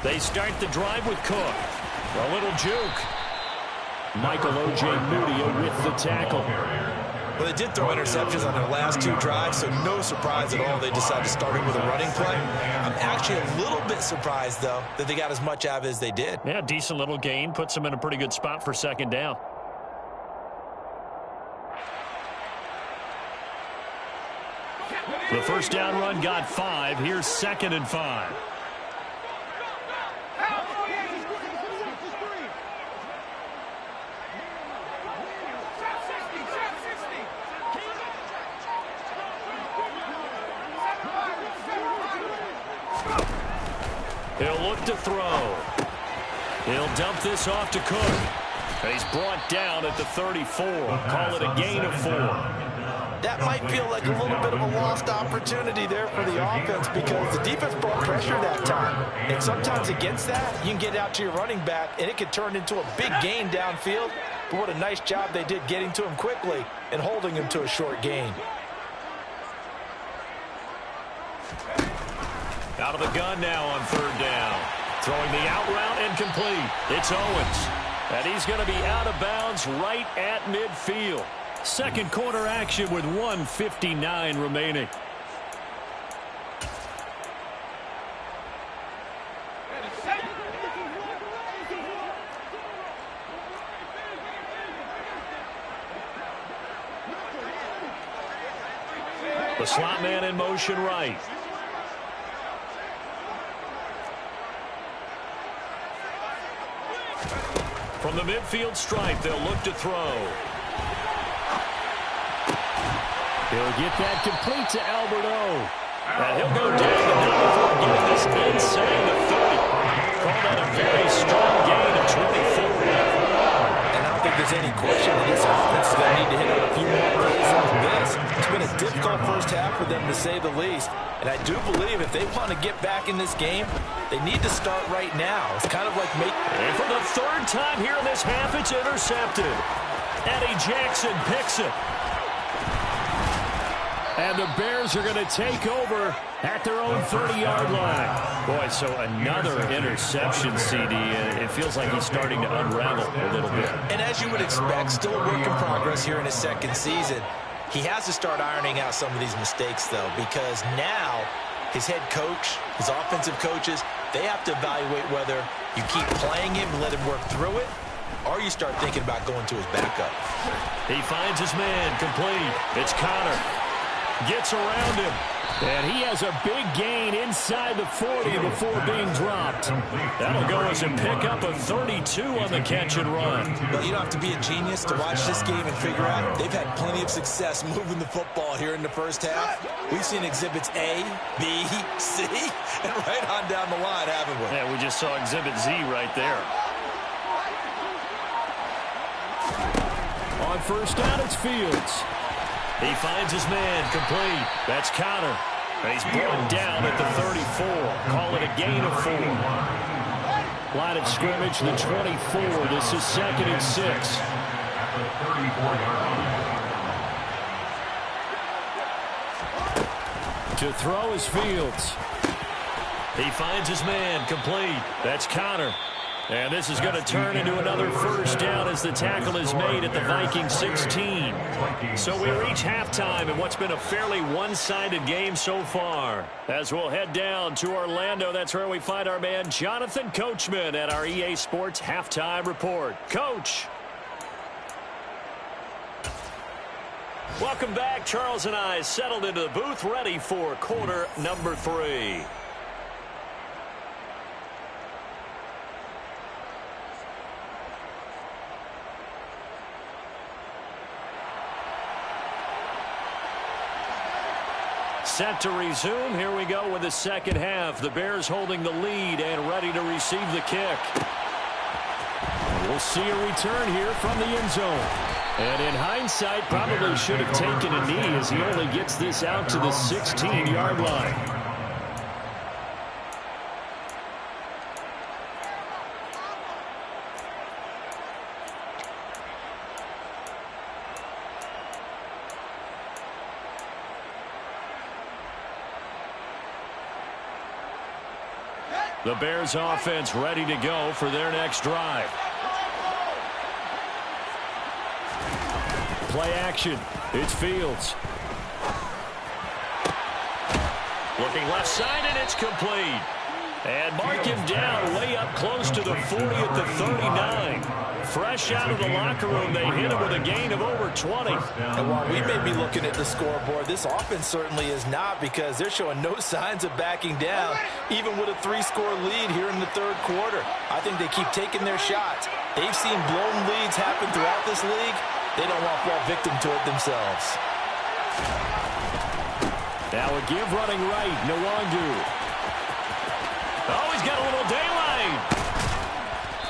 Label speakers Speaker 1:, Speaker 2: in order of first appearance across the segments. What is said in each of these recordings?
Speaker 1: They start the drive with Cook. A little juke. Michael O.J. Mudia with the tackle.
Speaker 2: Well, they did throw interceptions on their last 2 drives, so no surprise at all they decided to start it with a running play. I'm actually a little bit surprised, though, that they got as much out of it as they did.
Speaker 1: Yeah, decent little gain. Puts them in a pretty good spot for second down. The first down run got 5. Here's 2nd and 5. He'll look to throw. He'll dump this off to Cook. And he's brought down at the 34. Call it a gain of 4.
Speaker 2: That might feel like a little bit of a lost opportunity there for the offense because the defense brought pressure that time. And sometimes against that, you can get out to your running back, and it can turn into a big gain downfield. But what a nice job they did getting to him quickly and holding him to a short gain.
Speaker 1: Out of the gun now on 3rd down. Throwing the out route incomplete. It's Owens. And he's going to be out of bounds right at midfield. Second quarter action with 1:59 remaining. The slot man in motion right. From the midfield stripe, they'll look to throw. He'll get that complete to Albert O. And he'll go down the hill before getting this inside the 30. Call that a very strong gain of 24.
Speaker 2: And I don't think there's any question that this offense is going to need to hit on a few more plays like this. It's been a difficult first half for them, to say the least. And I do believe if they want to get back in this game, they need to start right now. It's kind of like
Speaker 1: And for the 3rd time here in this half, it's intercepted. Eddie Jackson picks it. And the Bears are going to take over at their own 30-yard line. Boy, so another interception, CD. It feels like he's starting to unravel a little bit.
Speaker 2: And as you would expect, still a work in progress here in his 2nd season. He has to start ironing out some of these mistakes, though, because now his head coach, his offensive coaches, they have to evaluate whether you keep playing him and let him work through it, or you start thinking about going to his backup.
Speaker 1: He finds his man complete. It's Connor. Gets around him. And he has a big gain inside the 40 before being dropped. That'll go as a pickup of 32 on the catch and run.
Speaker 2: Well, you don't have to be a genius to watch this game and figure out they've had plenty of success moving the football here in the first half. We've seen exhibits A, B, C, and right on down the line, haven't we?
Speaker 1: Yeah, we just saw exhibit Z right there. On 1st down, it's Fields. He finds his man complete. That's Connor. And he's brought down at the 34. Call it a gain of 4. Line of scrimmage, the 24. This is 2nd and 6. To throw is Fields. He finds his man complete. That's Connor. And this is going to turn into another 1st down as the tackle is made at the Vikings 16. So we reach halftime in what's been a fairly one-sided game so far. As we'll head down to Orlando, that's where we find our man Jonathan Coachman at our EA Sports Halftime Report. Coach. Welcome back. Charles and I settled into the booth ready for quarter number 3. Set to resume. Here we go with the second half. The Bears holding the lead and ready to receive the kick. We'll see a return here from the end zone. And in hindsight, probably should have taken a knee as he only gets this out to the 16-yard line. The Bears offense ready to go for their next drive. Play action. It's Fields. Looking left side, and it's complete. And mark him down way up close to the 40 at the 39. Fresh out of the locker room, they hit him with a gain of over 20.
Speaker 2: And while we may be looking at the scoreboard, this offense certainly is not, because they're showing no signs of backing down, even with a 3-score lead here in the third quarter. I think they keep taking their shots. They've seen blown leads happen throughout this league. They don't want to fall victim to it themselves.
Speaker 1: Now a give running right, Nwangu. Oh, he's got a little daylight.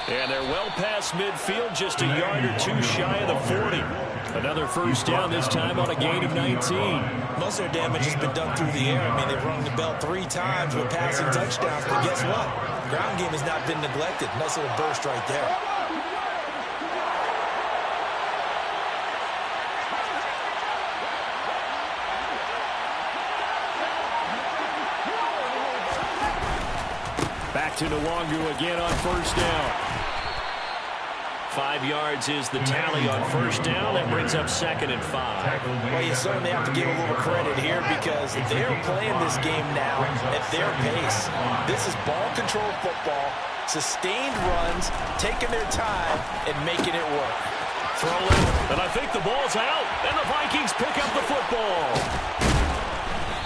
Speaker 1: And they're well past midfield, just a yard or two shy of the 40. Another first down, this time on a gain of 19.
Speaker 2: Most of their damage has been done through the air. I mean, they've rung the bell 3 times with passing touchdowns, but guess what? Ground game has not been neglected. Nice little burst right there.
Speaker 1: Back to Nwangu again on first down. 5 yards is the tally on first down. That brings up 2nd and 5.
Speaker 2: Well, you certainly have to give a little credit here, because they're playing this game now at their pace. This is ball control football, sustained runs, taking their time, and making it work.
Speaker 1: Throw it, and I think the ball's out, and the Vikings pick up the football.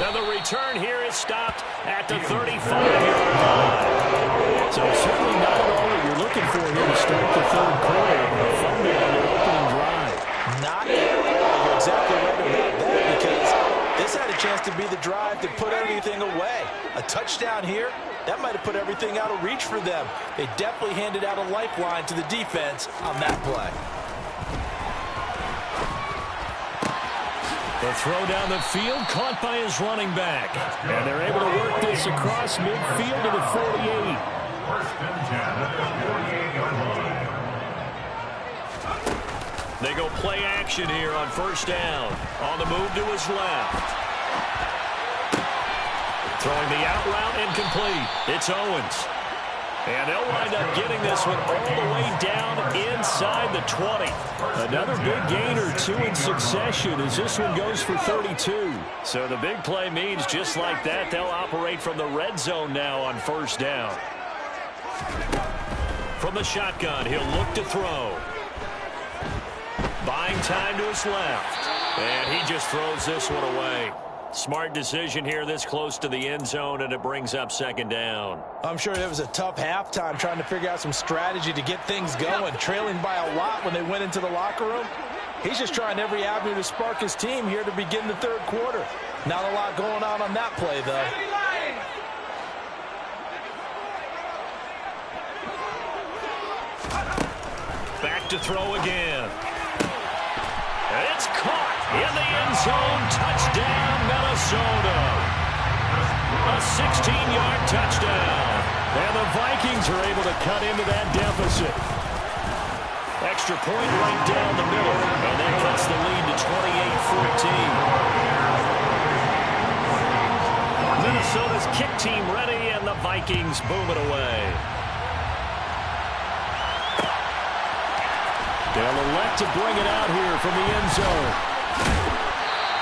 Speaker 1: Now the return here is stopped at the 35-yard line. So certainly not at all what you're looking for here to start the third quarter. A fumble on the opening drive.
Speaker 2: Not at all. You're exactly right about that, because this had a chance to be the drive to put everything away. A touchdown here, that might have put everything out of reach for them. They definitely handed out a lifeline to the defense on that play.
Speaker 1: The throw down the field, caught by his running back. And they're able to work this across midfield to the 48.
Speaker 3: First and 10 at the 48-yard line.
Speaker 1: They go play action here on first down. On the move to his left. Throwing the out route, incomplete. It's Owens. And they'll wind up getting this one all the way down inside the 20. Another big gain or 2 in succession as this one goes for 32. So the big play means just like that, they'll operate from the red zone now on first down. From the shotgun, he'll look to throw. Buying time to his left. And he just throws this one away. Smart decision here this close to the end zone, and it brings up 2nd down.
Speaker 2: I'm sure it was a tough halftime trying to figure out some strategy to get things going. Trailing by a lot when they went into the locker room. He's just trying every avenue to spark his team here to begin the third quarter. Not a lot going on that play, though.
Speaker 1: Back to throw again. It's caught in the end zone. Touchdown, Minnesota. A 16-yard touchdown. And the Vikings are able to cut into that deficit. Extra point right down the middle. And that cuts the lead to 28-14. Minnesota's kick team ready, and the Vikings boom it away. They'll elect to bring it out here from the end zone.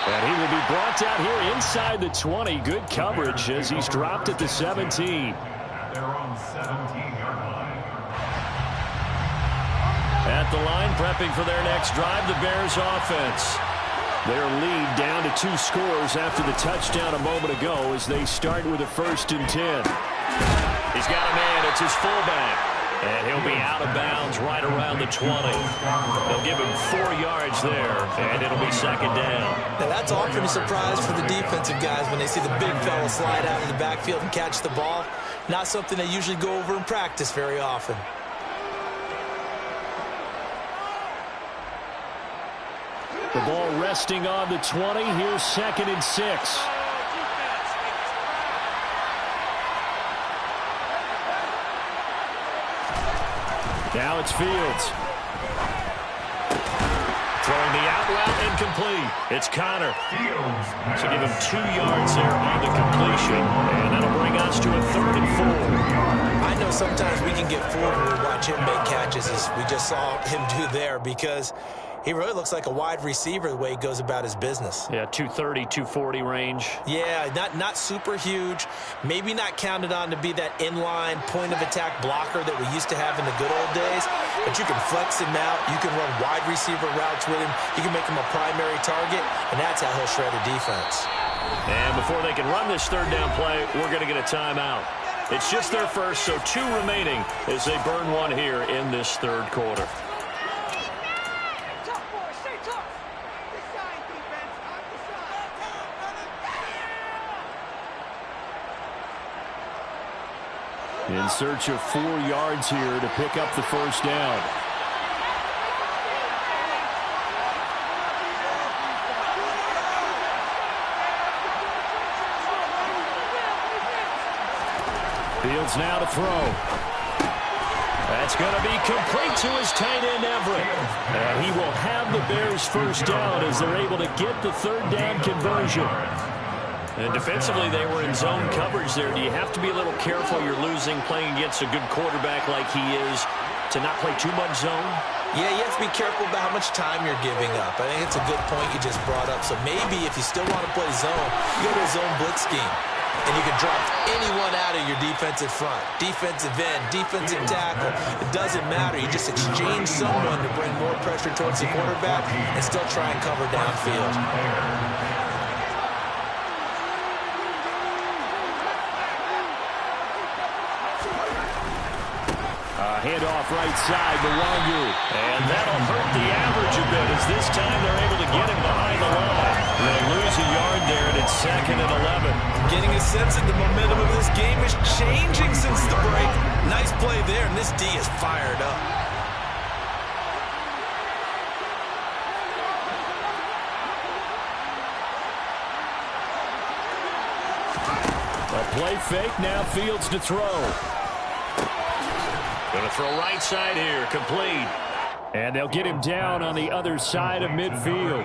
Speaker 1: And he will be brought out here inside the 20. Good coverage as he's dropped at the 17.
Speaker 3: At their own 17-yard line.
Speaker 1: At the line, prepping for their next drive, the Bears offense. Their lead down to 2 scores after the touchdown a moment ago as they start with a 1st and 10. He's got a man. It's his fullback. And he'll be out of bounds right around the 20. They'll give him 4 yards there, and it'll be 2nd down.
Speaker 2: Now that's often a surprise for the defensive guys when they see the big fella slide out of the backfield and catch the ball. Not something they usually go over in practice very often.
Speaker 1: The ball resting on the 20. Here's 2nd and 6. Now it's Fields. Throwing the out route, incomplete. It's Connor. So give him 2 yards there on the completion. And that'll bring us to a 3rd and 4.
Speaker 2: sometimes we can get fooled when we watch him make catches, as we just saw him do there, because he really looks like a wide receiver the way he goes about his business.
Speaker 1: Yeah, 230, 240 range.
Speaker 2: Yeah, not super huge. Maybe not counted on to be that inline point-of-attack blocker that we used to have in the good old days. But you can flex him out. You can run wide receiver routes with him. You can make him a primary target, and that's how he'll shred a defense.
Speaker 1: And before they can run this third down play, we're going to get a timeout. It's just their first, so 2 remaining as they burn one here in this third quarter. In search of 4 yards here to pick up the first down. Fields now to throw. That's going to be complete to his tight end, Everett. And he will have the Bears first down as they're able to get the third down conversion. And defensively, they were in zone coverage there. Do you have to be a little careful? You're losing playing against a good quarterback like he is to not play too much zone?
Speaker 2: Yeah, you have to be careful about how much time you're giving up. I think it's a good point you just brought up. So maybe if you still want to play zone, you go to a zone blitz scheme. And you can drop anyone out of your defensive front. Defensive end, defensive tackle. It doesn't matter. You just exchange someone to bring more pressure towards the quarterback and still try and cover downfield.
Speaker 1: Handoff right side to Wangu. And that'll hurt the average a bit as this time they're able to get him behind the line. They lose a yard there, and it's 2nd and 11.
Speaker 2: Getting a sense that the momentum of this game is changing since the break. Nice play there, and this D is fired up.
Speaker 1: A play fake, now Fields to throw. Going to throw right side here, complete. And they'll get him down on the other side of midfield.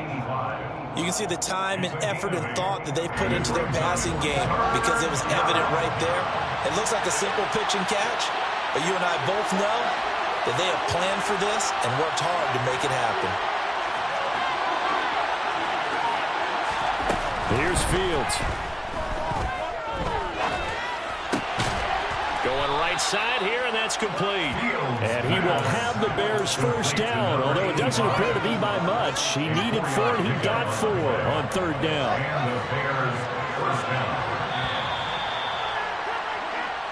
Speaker 2: You can see the time and effort and thought that they put into their passing game because it was evident right there. It looks like a simple pitch and catch, but you and I both know that they have planned for this and worked hard to make it happen.
Speaker 1: Here's Fields. Going right side here, and that's complete. And he will have the Bears first down, although it doesn't appear to be by much. He needed 4, and he got 4 on third down.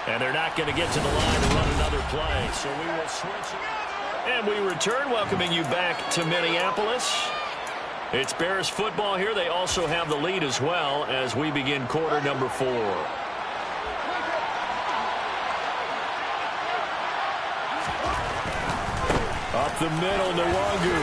Speaker 1: And they're not going to get to the line to run another play, so we will switch it. And we return, welcoming you back to Minneapolis. It's Bears football here. They also have the lead as well as we begin quarter number 4. Up the middle, Nwangu.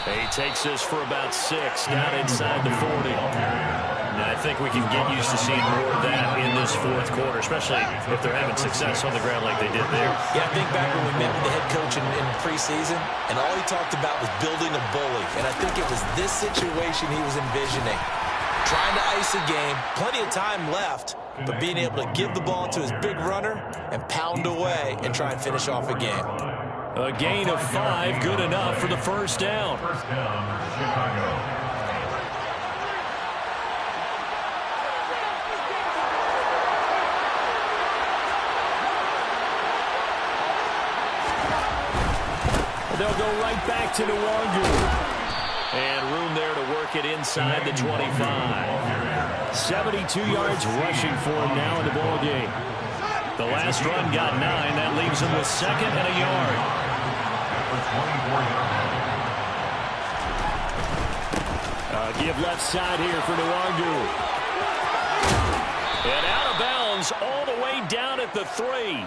Speaker 1: He takes this for about 6, down inside the 40. Now, I think we can get used to seeing more of that in this fourth quarter, especially if they're having success on the ground like they did there.
Speaker 2: Yeah, I think back when we met with the head coach in preseason, and all he talked about was building a bully. And I think it was this situation he was envisioning. Trying to ice a game, plenty of time left, but being able to give the ball to his big runner and pound away and try and finish off a game.
Speaker 1: A gain of 5, good enough for the first down.
Speaker 3: First down, Chicago.
Speaker 1: They'll go right back to Nwangu. And room there to work it inside the 25. 72 yards rushing for him now in the ball game. The last run got 9. That leaves him with 2nd and a yard. Give left side here for Nwangu. And out of bounds all the way down at the 3.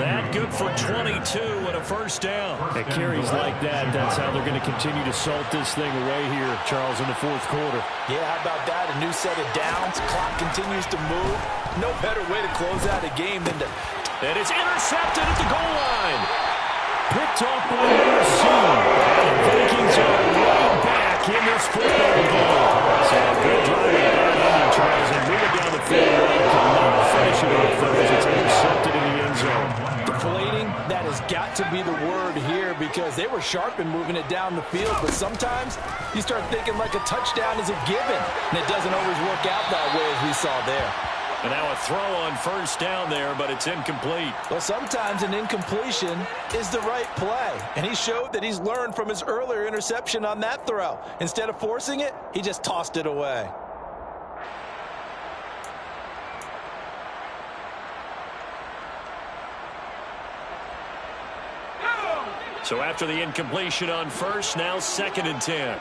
Speaker 1: That good for 22 and a first down. At carries like that, that's how they're going to continue to salt this thing away here, Charles, in the fourth quarter.
Speaker 2: Yeah, how about that? A new set of downs. Clock continues to move. No better way to close out a game than to...
Speaker 1: And it's intercepted at the goal line. Picked off by USC. And the Vikings are right back in this football game. So a good drive by Charles, and moving down the field. Cannot finish it off, though, as it's intercepted in the end zone.
Speaker 4: got to be the word here because they were sharp in moving it down the field, but sometimes you start thinking like a touchdown is a given, and it doesn't always work out that way as we saw there.
Speaker 1: And now a throw on first down there, but it's incomplete.
Speaker 4: Well, sometimes an incompletion is the right play, and he showed that he's learned from his earlier interception on that throw. Instead of forcing it, he just tossed it away.
Speaker 1: So after the incompletion on first, now 2nd and 10.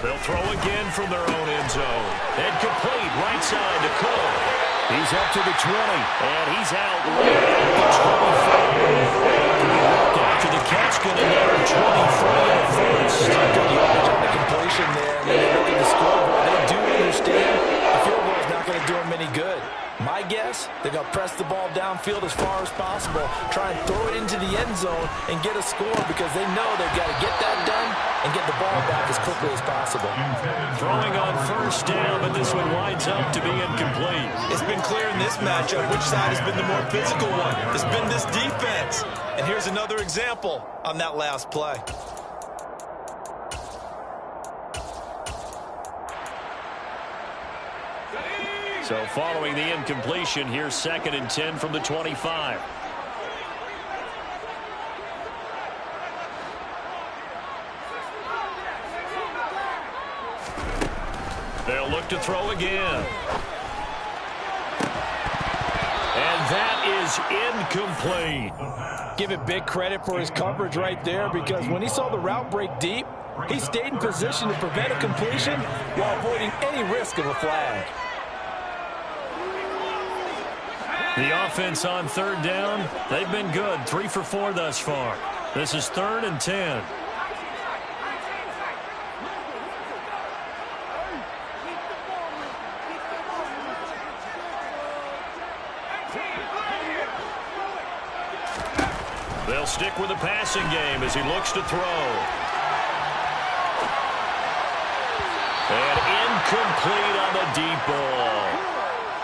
Speaker 1: They'll throw again from their own end zone. And complete right side to Cole. He's up to the 20, and he's out right at the 25. After the catch, going to get 23 at first.
Speaker 4: Good yardage on the completion there. When they look at the scoreboard, they do understand the field goal is not going to do them any good. My guess, they're going to press the ball downfield as far as possible, try and throw it into the end zone and get a score because they know they've got to get that done and get the ball back as quickly as possible.
Speaker 1: Throwing on first down, but this one winds up to be incomplete.
Speaker 2: It's been clear in this matchup which side has been the more physical one. It's been this defense. And here's another example on that last play.
Speaker 1: So following the incompletion, here's 2nd and 10 from the 25. They'll look to throw again. And that is incomplete.
Speaker 4: Give it big credit for his coverage right there because when he saw the route break deep, he stayed in position to prevent a completion while avoiding any risk of a flag.
Speaker 1: The offense on 3rd down, they've been good. 3 for 4 thus far. This is 3rd and 10. They'll stick with the passing game as he looks to throw. And incomplete on the deep ball.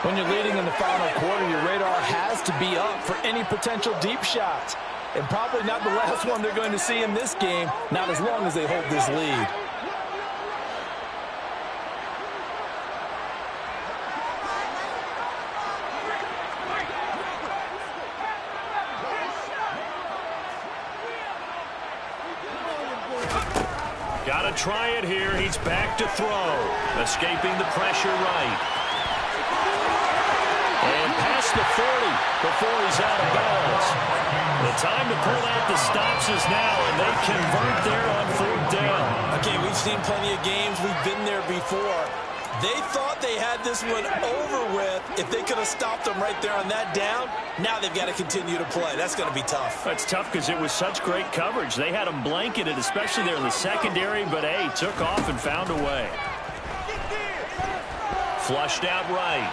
Speaker 4: When you're leading in the final quarter, your radar has to be up for any potential deep shots. And probably not the last one they're going to see in this game, not as long as they hold this lead.
Speaker 1: Got to try it here. He's back to throw. Escaping the pressure right. And past the 40 before he's out of bounds. The time to pull out the stops is now, and they convert there on 4th down.
Speaker 2: Okay, we've seen plenty of games. We've been there before. They thought they had this one over with. If they could have stopped them right there on that down, now they've got to continue to play. That's going to be tough.
Speaker 1: That's tough because it was such great coverage. They had them blanketed, especially there in the secondary, but, hey, took off and found a way. Flushed out right.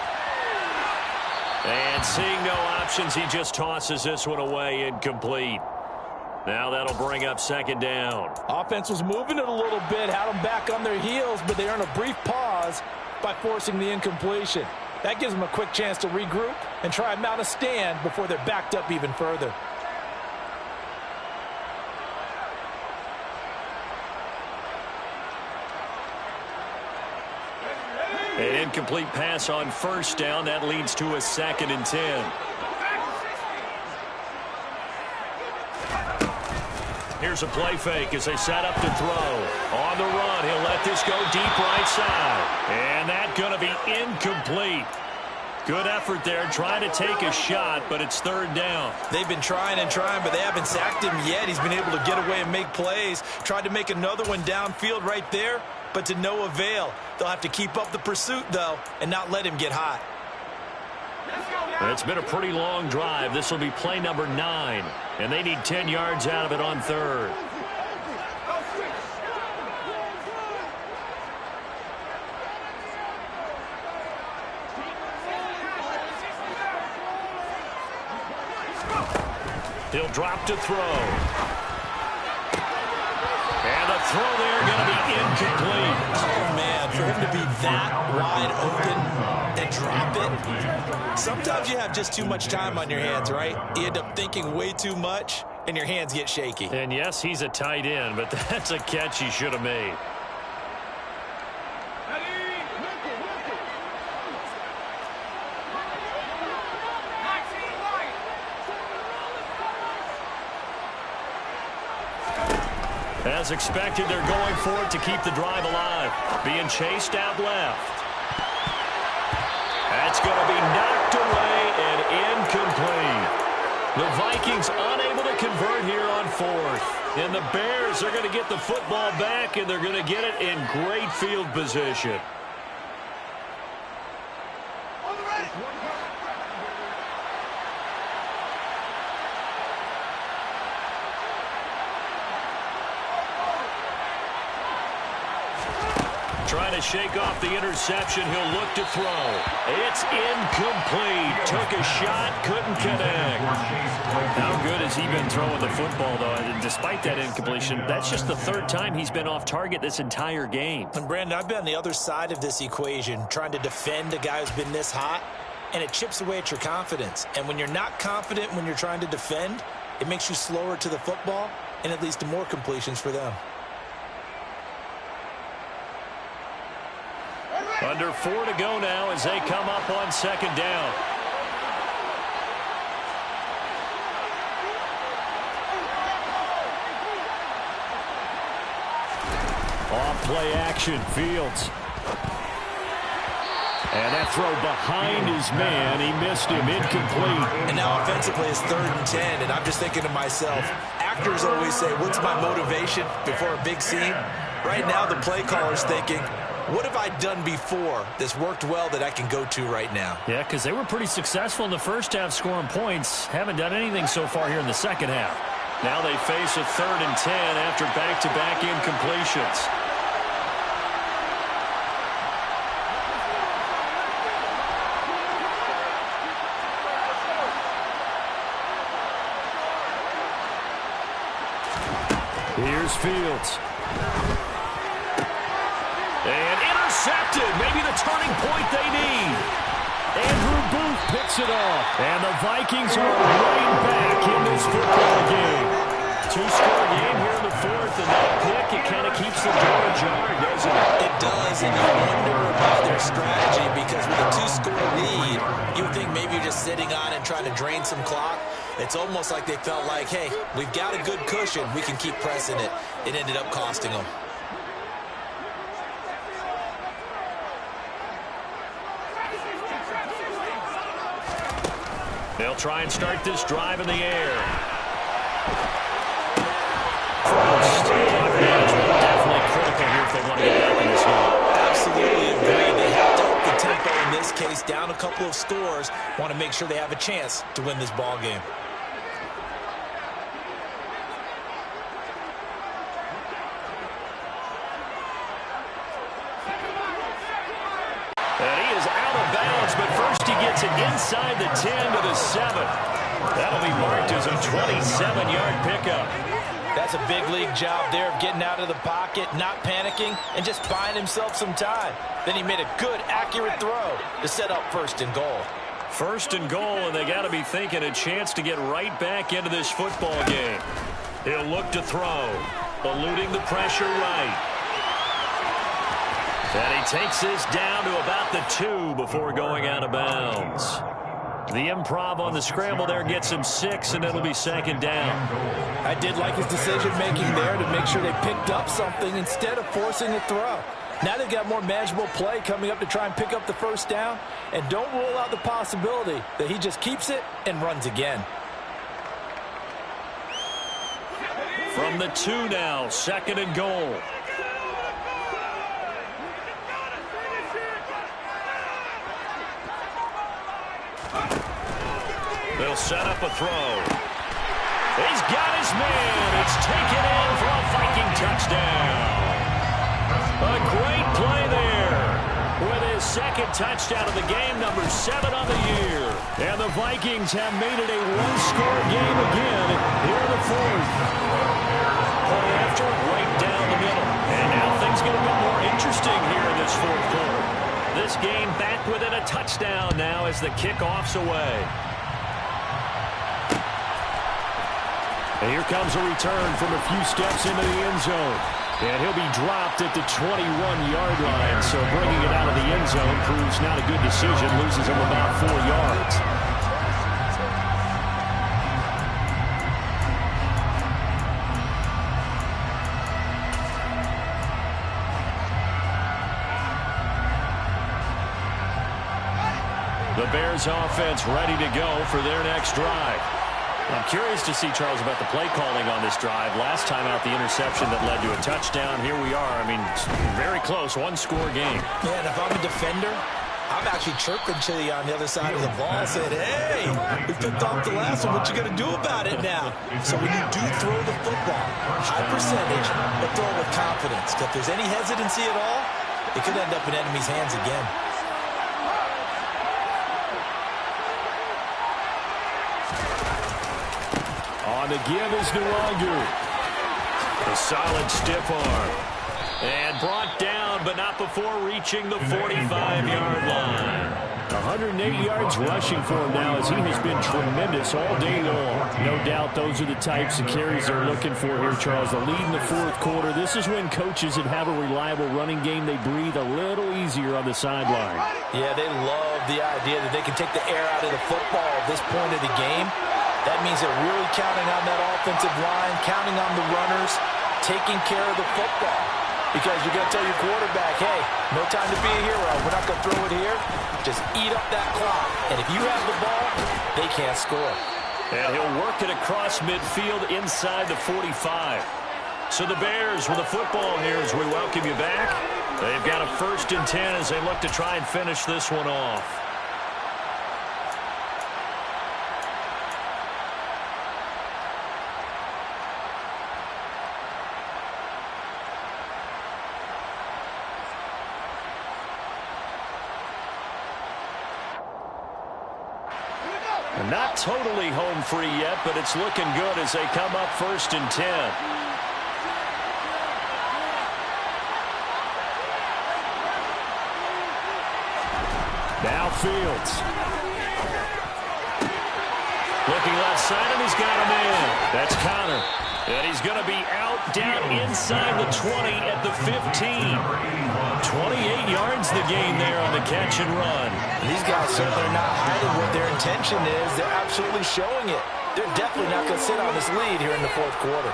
Speaker 1: And seeing no options, he just tosses this one away, incomplete. Now that'll bring up 2nd down.
Speaker 4: Offense was moving it a little bit, had them back on their heels, but they earn a brief pause by forcing the incompletion. That gives them a quick chance to regroup and try and mount a stand before they're backed up even further.
Speaker 1: An incomplete pass on first down. That leads to a 2nd and 10. Here's a play fake as they set up to throw. On the run, he'll let this go deep right side. And that's going to be incomplete. Good effort there, trying to take a shot, but it's 3rd down.
Speaker 2: They've been trying and trying, but they haven't sacked him yet. He's been able to get away and make plays. Tried to make another one downfield right there, but to no avail. They'll have to keep up the pursuit, though, and not let him get hot.
Speaker 1: It's been a pretty long drive. This will be play number 9, and they need 10 yards out of it on 3rd. He'll drop to throw. And the throw there going to be incomplete.
Speaker 2: Oh, man, for him to be that wide open and drop it. Sometimes you have just too much time on your hands, right? You end up thinking way too much, and your hands get shaky.
Speaker 1: And yes, he's a tight end, but that's a catch he should have made. As expected, they're going for it to keep the drive alive. Being chased out left. That's going to be knocked away and incomplete. The Vikings unable to convert here on fourth. And the Bears are going to get the football back, and they're going to get it in great field position. Trying to shake off the interception. He'll look to throw. It's incomplete. Took a shot, couldn't connect. How good has he been throwing the football, though? And despite that incompletion, that's just the third time he's been off target this entire game.
Speaker 2: And Brandon, I've been on the other side of this equation, trying to defend a guy who's been this hot, and it chips away at your confidence. And when you're not confident when you're trying to defend, it makes you slower to the football, and it leads to more completions for them.
Speaker 1: Under 4 to go now as they come up on second down. Off play action, Fields. And that throw behind his man. He missed him, incomplete.
Speaker 2: And now offensively it's 3rd and 10, and I'm just thinking to myself, actors always say, what's my motivation before a big scene? Right now the play caller's thinking, what have I done before that's worked well that I can go to right now?
Speaker 1: Yeah, because they were pretty successful in the first half scoring points. Haven't done anything so far here in the second half. Now they face a 3rd and 10 after back-to-back incompletions. Here's Fields. And intercepted. Maybe the turning point they need. Andrew Booth picks it off. And the Vikings are right back in this football game. 2-score game here in the 4th, and that pick, it kind of keeps the door ajar, doesn't it?
Speaker 2: It does, and you wonder about their strategy because with a 2-score lead, you would think maybe you're just sitting on it trying to drain some clock. It's almost like they felt like, hey, we've got a good cushion. We can keep pressing it. It ended up costing them.
Speaker 1: They'll try and start this drive in the air. First, definitely critical here if they want to get back in this game.
Speaker 2: Absolutely agree. They have to up the tempo in this case, down a couple of scores. Want to make sure they have a chance to win this ball game.
Speaker 1: And he is out of bounds, but first he gets it inside the 10 to the 7. That'll be marked as a 27-yard pickup.
Speaker 2: That's a big league job there of getting out of the pocket, not panicking, and just buying himself some time. Then he made a good, accurate throw to set up 1st and goal.
Speaker 1: 1st and goal, and they got to be thinking a chance to get right back into this football game. He'll look to throw, eluding the pressure right. And he takes this down to about the 2 before going out of bounds. The improv on the scramble there gets him 6, and it'll be 2nd down.
Speaker 2: I did like his decision-making there to make sure they picked up something instead of forcing a throw. Now they've got more manageable play coming up to try and pick up the 1st down, and don't rule out the possibility that he just keeps it and runs again.
Speaker 1: From the 2 now, 2nd and goal. They'll set up a throw. He's got his man. It's taken in for a Viking touchdown. A great play there with his 2nd touchdown of the game, number 7 on the year. And the Vikings have made it a 1-score game again here in the 4th. Play after right down the middle. this fourth quarter. This game back within a touchdown now as the kickoff's away. And here comes a return from a few steps into the end zone. And he'll be dropped at the 21-yard line. So bringing it out of the end zone proves not a good decision. Loses him about 4 yards. The Bears offense ready to go for their next drive. I'm curious to see, Charles, about the play calling on this drive. Last time out, the interception that led to a touchdown. Here we are. I mean, very close, one-score game.
Speaker 2: Yeah, and if I'm a defender, I'm actually chirping to you on the other side of the ball, saying, hey, we picked off the last one. What you going to do about it now? So when you do throw the football, high percentage, but throw it with confidence. If there's any hesitancy at all, it could end up in enemy's hands again.
Speaker 1: On the give is Nwangu. A solid stiff arm. And brought down, but not before reaching the 45-yard line. 108 yards rushing for him now as he has been tremendous all day long. No doubt those are the types of carries they're looking for here, Charles. The lead in the fourth quarter. This is when coaches that have a reliable running game, they breathe a little easier on the sideline.
Speaker 2: Yeah, they love the idea that they can take the air out of the football at this point of the game. That means they're really counting on that offensive line, counting on the runners, taking care of the football. Because you're going to tell your quarterback, hey, no time to be a hero. We're not going to throw it here. Just eat up that clock. And if you have the ball, they can't score.
Speaker 1: And he'll work it across midfield inside the 45. So the Bears with the football here as we welcome you back. They've got a 1st and 10 as they look to try and finish this one off. Not totally home free yet, but it's looking good as they come up 1st and 10. Now Fields. Looking left side, and he's got him in. That's Connor. And he's going to be out down inside the 20 at the 15. 28 yards the gain there on the catch and run.
Speaker 2: These guys certainly are not hiding what their intention is. They're absolutely showing it. They're definitely not going to sit on this lead here in the fourth quarter.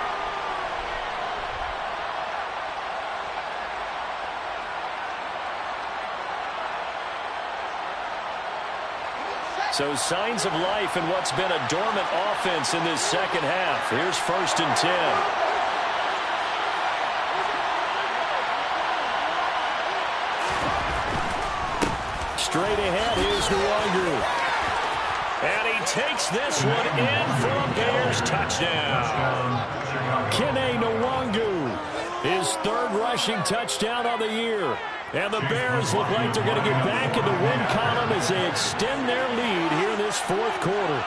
Speaker 1: So signs of life in what's been a dormant offense in this second half. Here's 1st and 10. Straight ahead, here's Nwangu. And he takes this one in for a Bears touchdown. Kene Nwangu, his 3rd rushing touchdown on the year. And the Bears look like they're going to get back in the win column as they extend their lead here in this fourth quarter.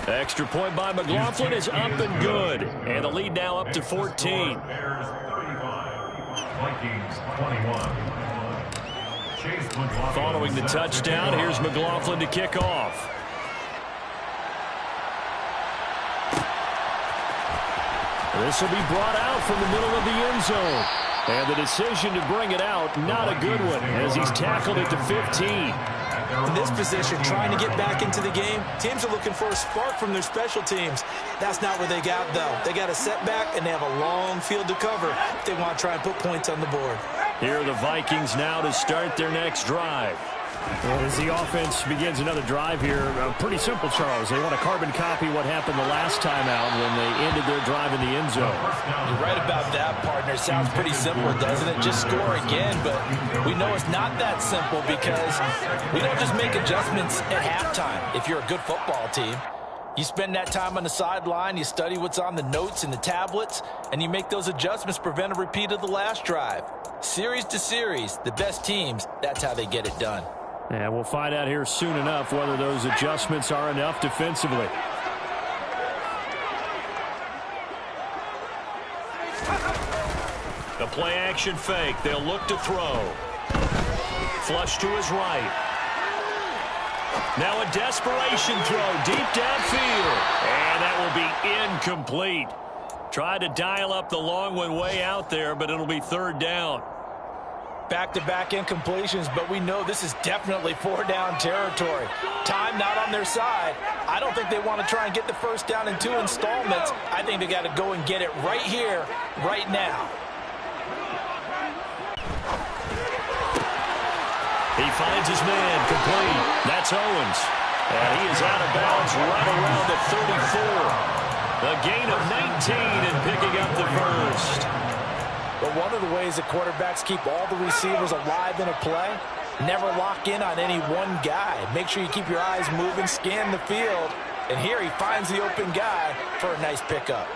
Speaker 1: Extra point by McLaughlin is up and good. And the lead now up to 14.
Speaker 3: Bears 35, Vikings 21. Chase McLaughlin.
Speaker 1: Following the touchdown, here's McLaughlin to kick off. This will be brought out from the middle of the end zone. And the decision to bring it out, not a good one, as he's tackled at the 15.
Speaker 2: In this position, trying to get back into the game, teams are looking for a spark from their special teams. That's not what they got, though. They got a setback, and they have a long field to cover if they want to try and put points on the board.
Speaker 1: Here are the Vikings now to start their next drive. Well, as the offense begins another drive here, pretty simple, Charles. They want to carbon copy what happened the last time out when they ended their drive in the end zone.
Speaker 2: You're right about that, partner. Sounds pretty simple, doesn't it? Just score again, but we know it's not that simple because we don't just make adjustments at halftime if you're a good football team. You spend that time on the sideline, you study what's on the notes and the tablets, and you make those adjustments to prevent a repeat of the last drive. Series to series, the best teams, that's how they get it done.
Speaker 1: And we'll find out here soon enough whether those adjustments are enough defensively. The play-action fake. They'll look to throw. Flush to his right. Now a desperation throw deep downfield. And that will be incomplete. Tried to dial up the long one way out there, but it'll be third down.
Speaker 4: Back-to-back incompletions, but we know this is definitely four-down territory. Time not on their side. I don't think they want to try and get the first down in 2 installments. I think they got to go and get it right here, right now.
Speaker 1: He finds his man complete. That's Owens. And he is out of bounds right around the 34. A gain of 19 and picking up the first.
Speaker 4: But one of the ways that quarterbacks keep all the receivers alive in a play, never lock in on any one guy. Make sure you keep your eyes moving, scan the field. And here he finds the open guy for a nice pickup.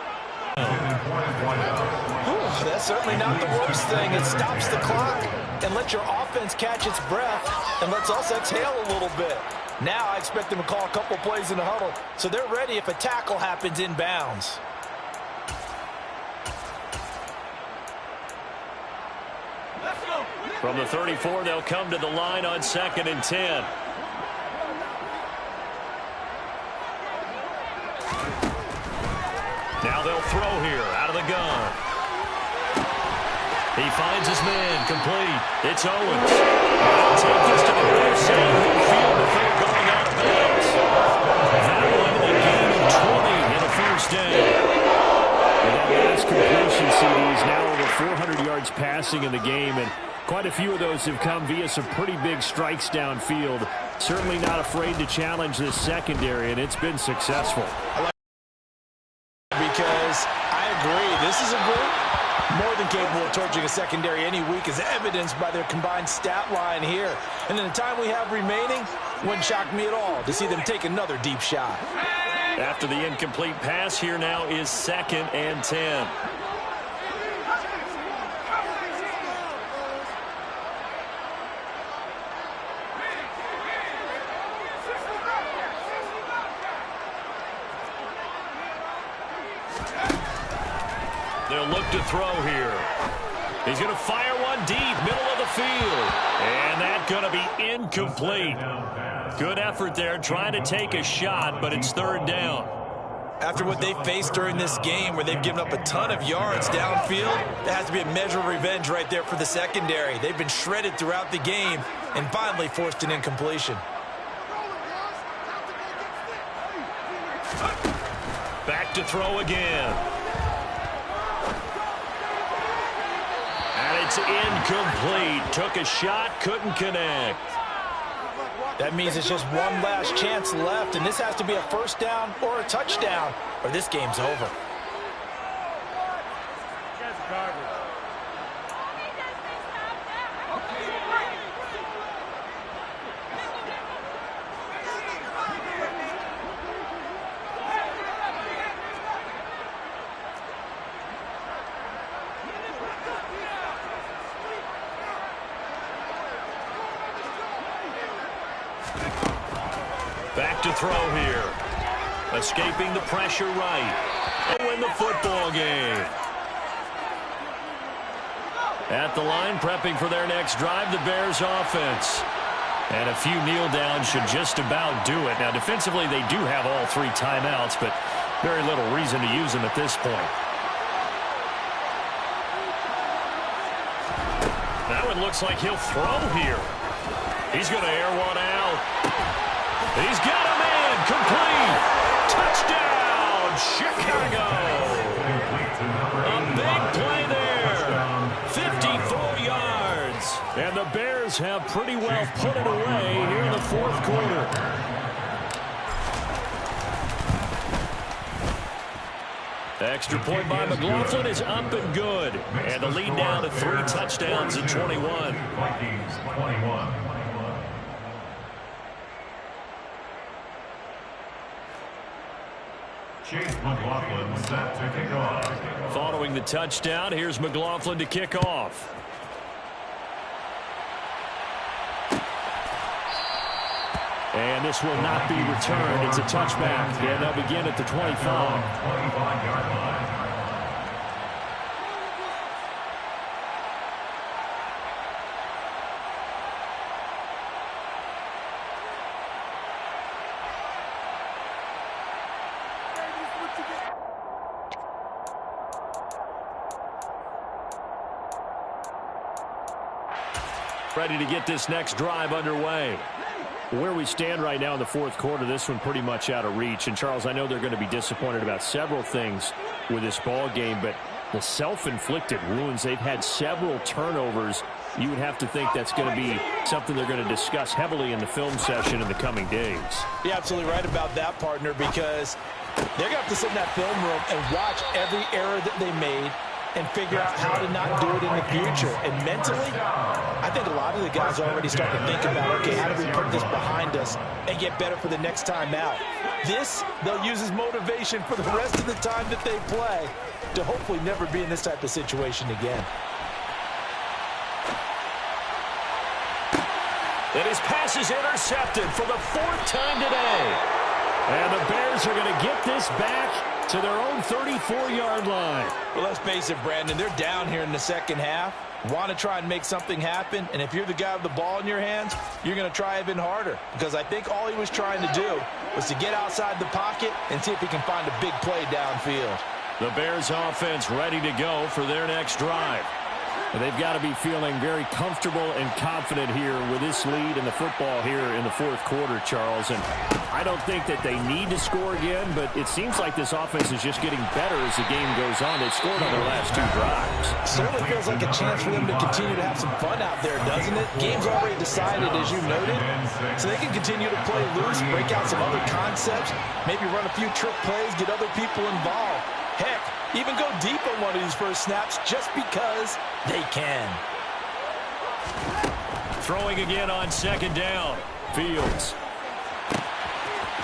Speaker 4: That's certainly not the worst thing. It stops the clock and lets your offense catch its breath and lets us exhale a little bit. Now I expect them to call a couple plays in the huddle so they're ready if a tackle happens inbounds.
Speaker 1: From the 34, they'll come to the line on 2nd and 10. Now they'll throw here out of the gun. He finds his man complete. It's Owens. They'll take this to the near side of the field before going out of bounds. That one a gain of 20 and a first down. And that last completion, CD, is now over 400 yards passing in the game, and quite a few of those have come via some pretty big strikes downfield. Certainly not afraid to challenge this secondary, and it's been successful.
Speaker 4: Because I agree, this is a group more than capable of torching a secondary any week, as evidenced by their combined stat line here. And in the time we have remaining, wouldn't shock me at all to see them take another deep shot.
Speaker 1: After the incomplete pass, here now is 2nd and 10. They'll look to throw here. He's going to fire one deep, middle of the field. And that's going to be incomplete. Good effort there, trying to take a shot, but it's third down.
Speaker 2: After what they faced during this game, where they've given up a ton of yards downfield, there has to be a measure of revenge right there for the secondary. They've been shredded throughout the game and finally forced an incompletion.
Speaker 1: Back to throw again. And it's incomplete. Took a shot, couldn't connect.
Speaker 4: That means it's just one last chance left, and this has to be a first down or a touchdown, or this game's over.
Speaker 1: Back to throw here. Escaping the pressure right. And win the football game. At the line, prepping for their next drive, the Bears offense. And a few kneel downs should just about do it. Now, defensively, they do have all 3 timeouts, but very little reason to use them at this point. That one looks like he'll throw here. He's going to air one out. He's got a man complete. Touchdown, Chicago. A big play there. 54 yards. And the Bears have pretty well put it away here in the fourth quarter. Extra point by McLaughlin is up and good. And the lead down to 3 touchdowns at 21.
Speaker 3: Vikings 21. Chase McLaughlin set to kick off.
Speaker 1: Following the touchdown, here's McLaughlin to kick off. And this will not be returned. It's a touchback. And they'll begin at the 25.
Speaker 3: 25-yard line.
Speaker 1: ready to get this next drive underway. Where we stand right now in the fourth quarter, this one pretty much out of reach. And, Charles, I know they're going to be disappointed about several things with this ball game, but the self-inflicted wounds, they've had several turnovers. You would have to think that's going to be something they're going to discuss heavily in the film session in the coming days.
Speaker 4: You're absolutely right about that, partner, because they're going to have to sit in that film room and watch every error that they made and figure out how to not do it in the future. And mentally, I think a lot of the guys are already starting to think about, okay, how do we put this behind us and get better for the next time out? This, they'll use as motivation for the rest of the time that they play to hopefully never be in this type of situation again.
Speaker 1: And his pass is intercepted for the fourth time today. And the Bears are going to get this back to their own 34-yard line.
Speaker 4: Well, let's face it, Brandon, they're down here in the second half. Want to try and make something happen, and if you're the guy with the ball in your hands, you're going to try even harder, because I think all he was trying to do was to get outside the pocket and see if he can find a big play downfield.
Speaker 1: The Bears offense ready to go for their next drive. And they've got to be feeling very comfortable and confident here with this lead in the football here in the fourth quarter, Charles. And I don't think that they need to score again, but it seems like this offense is just getting better as the game goes on. They've scored on their last two drives.
Speaker 4: Certainly feels like a chance for them to continue to have some fun out there, doesn't it? Game's already decided, as you noted, so they can continue to play loose, break out some other concepts, maybe run a few trick plays, get other people involved. Heck, even go deep on one of these first snaps just because they can.
Speaker 1: Throwing again on second down. Fields.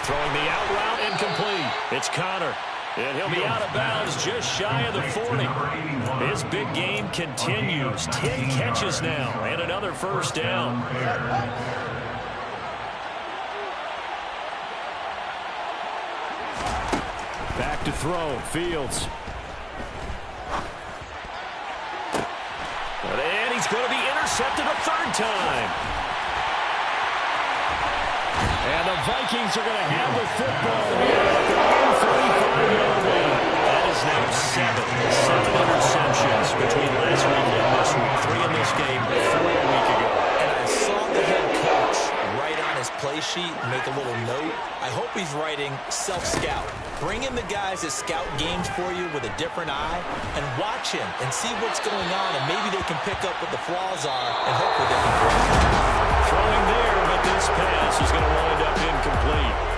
Speaker 1: Throwing the out route incomplete. It's Connor. And he'll be out of bounds just shy of the 40. His big game continues. 10 catches now and another first down. Back to throw. Fields. And he's going to be intercepted a third time. And the Vikings are going to have the football here at their own 35-yard line. That is now seven interceptions between last week and this week. 3 in this game, 4 a week ago.
Speaker 2: And I saw the head coach write on his play sheet, make a little note. I hope he's writing self-scout. Bring in the guys that scout games for you with a different eye and watch him and see what's going on, and maybe they can pick up what the flaws are, and hopefully they can correct them.
Speaker 1: Throwing there, but this pass is going to wind up incomplete.